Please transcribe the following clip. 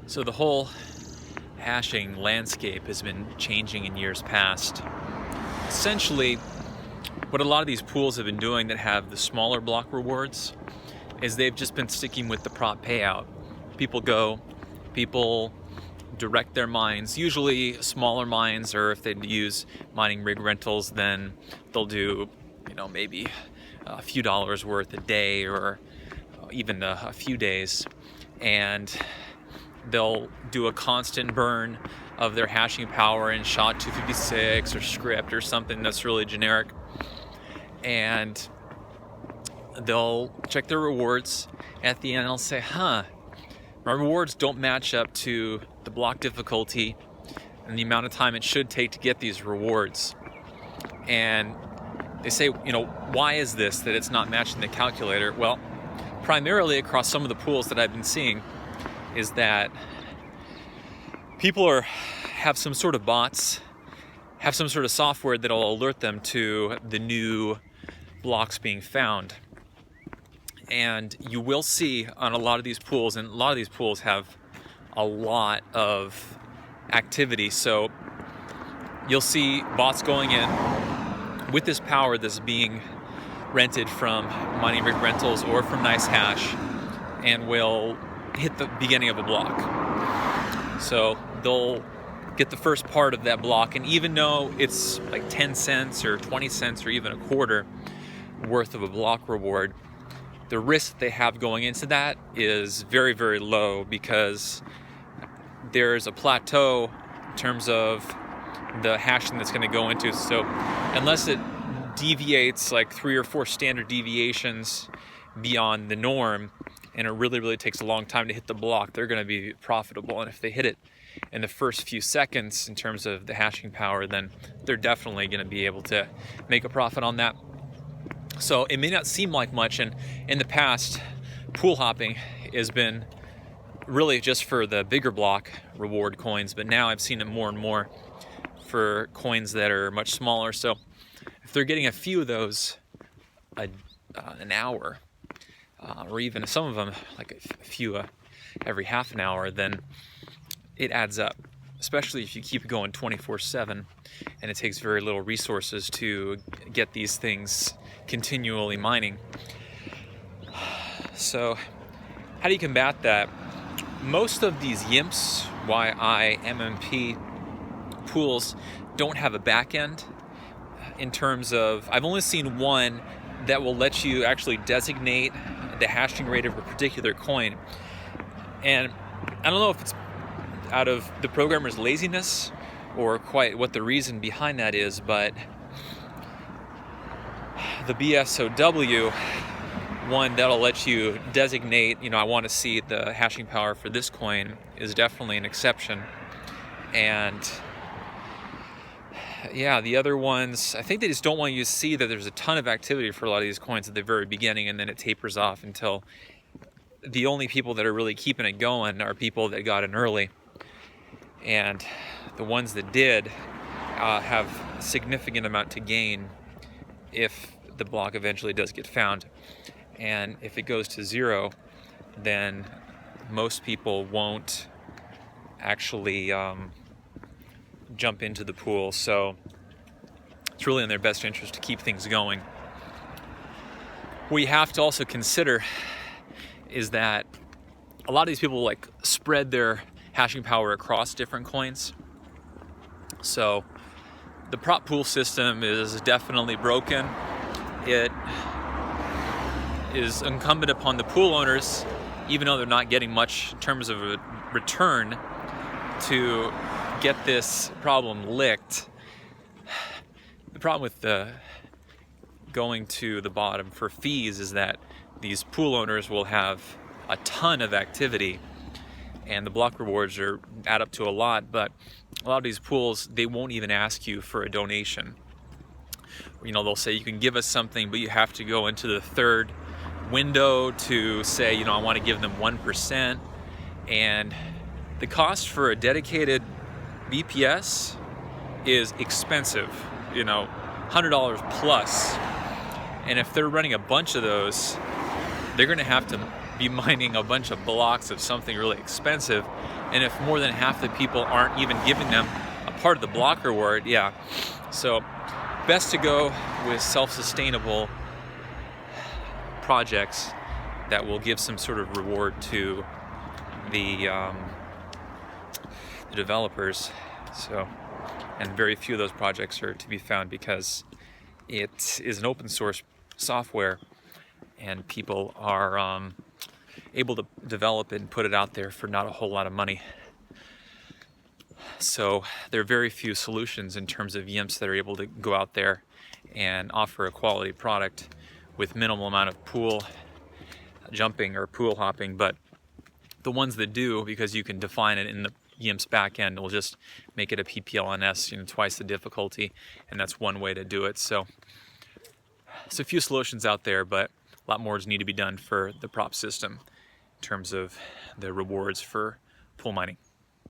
So the whole hashing landscape has been changing in years past. Essentially, what a lot of these pools have been doing that have the smaller block rewards is they've just been sticking with the prop payout. People direct their mines, usually smaller mines, or if they use mining rig rentals, then they'll do, maybe a few dollars worth a day or even a few days. And they'll do a constant burn of their hashing power in SHA-256 or script or something that's really generic. And they'll check their rewards. At the end, they'll say, my rewards don't match up to the block difficulty and the amount of time it should take to get these rewards. And they say, why is this that it's not matching the calculator? Well, primarily across some of the pools that I've been seeing is that people have some sort of bots, have some sort of software that'll alert them to the new blocks being found. And you will see on a lot of these pools, and a lot of these pools have a lot of activity, so you'll see bots going in with this power that's being rented from mining rig rentals or from NiceHash, and will hit the beginning of a block. So they'll get the first part of that block, and even though it's like 10 cents or 20 cents or even a quarter worth of a block reward, the risk they have going into that is very, very low, because there's a plateau in terms of the hashing that's going to go into. So unless it deviates like 3 or 4 standard deviations beyond the norm, and it really, really takes a long time to hit the block, they're going to be profitable. And if they hit it in the first few seconds in terms of the hashing power, then they're definitely going to be able to make a profit on that. So it may not seem like much, and in the past, pool hopping has been really just for the bigger block reward coins, but now I've seen it more and more for coins that are much smaller. So if they're getting a few of those an hour, or even some of them like a few every half an hour, then it adds up, especially if you keep going 24/7 and it takes very little resources to get these things continually mining. So how do you combat that? Most of these YIMPs, YIMMP pools, don't have a back end in terms of, I've only seen one that will let you actually designate the hashing rate of a particular coin. And I don't know if it's out of the programmer's laziness or quite what the reason behind that is, but the BSOW one that'll let you designate, I want to see the hashing power for this coin, is definitely an exception. And yeah, the other ones, I think they just don't want you to see that there's a ton of activity for a lot of these coins at the very beginning, and then it tapers off until the only people that are really keeping it going are people that got in early. And the ones that did have a significant amount to gain if the block eventually does get found. And if it goes to 0, then most people won't actually jump into the pool. So it's really in their best interest to keep things going. What you have to also consider is that a lot of these people spread their hashing power across different coins. So the prop pool system is definitely broken. It is incumbent upon the pool owners, even though they're not getting much in terms of a return, to get this problem licked. The problem with going to the bottom for fees is that these pool owners will have a ton of activity, and the block rewards add up to a lot, but a lot of these pools, they won't even ask you for a donation. They'll say you can give us something, but you have to go into the third window to say, I want to give them 1%. And the cost for a dedicated BPS is expensive, $100 plus. And if they're running a bunch of those, they're going to have to be mining a bunch of blocks of something really expensive, and if more than half the people aren't even giving them a part of the block reward, yeah. So best to go with self-sustainable projects that will give some sort of reward to the developers. So, and very few of those projects are to be found because it is an open source software and people are able to develop it and put it out there for not a whole lot of money. So there are very few solutions in terms of YIMPs that are able to go out there and offer a quality product with minimal amount of pool jumping or pool hopping, but the ones that do, because you can define it in the YIMP's backend, will just make it a PPLNS, twice the difficulty, and that's one way to do it. So there's a few solutions out there, but a lot more need to be done for the prop system in terms of the rewards for pool mining.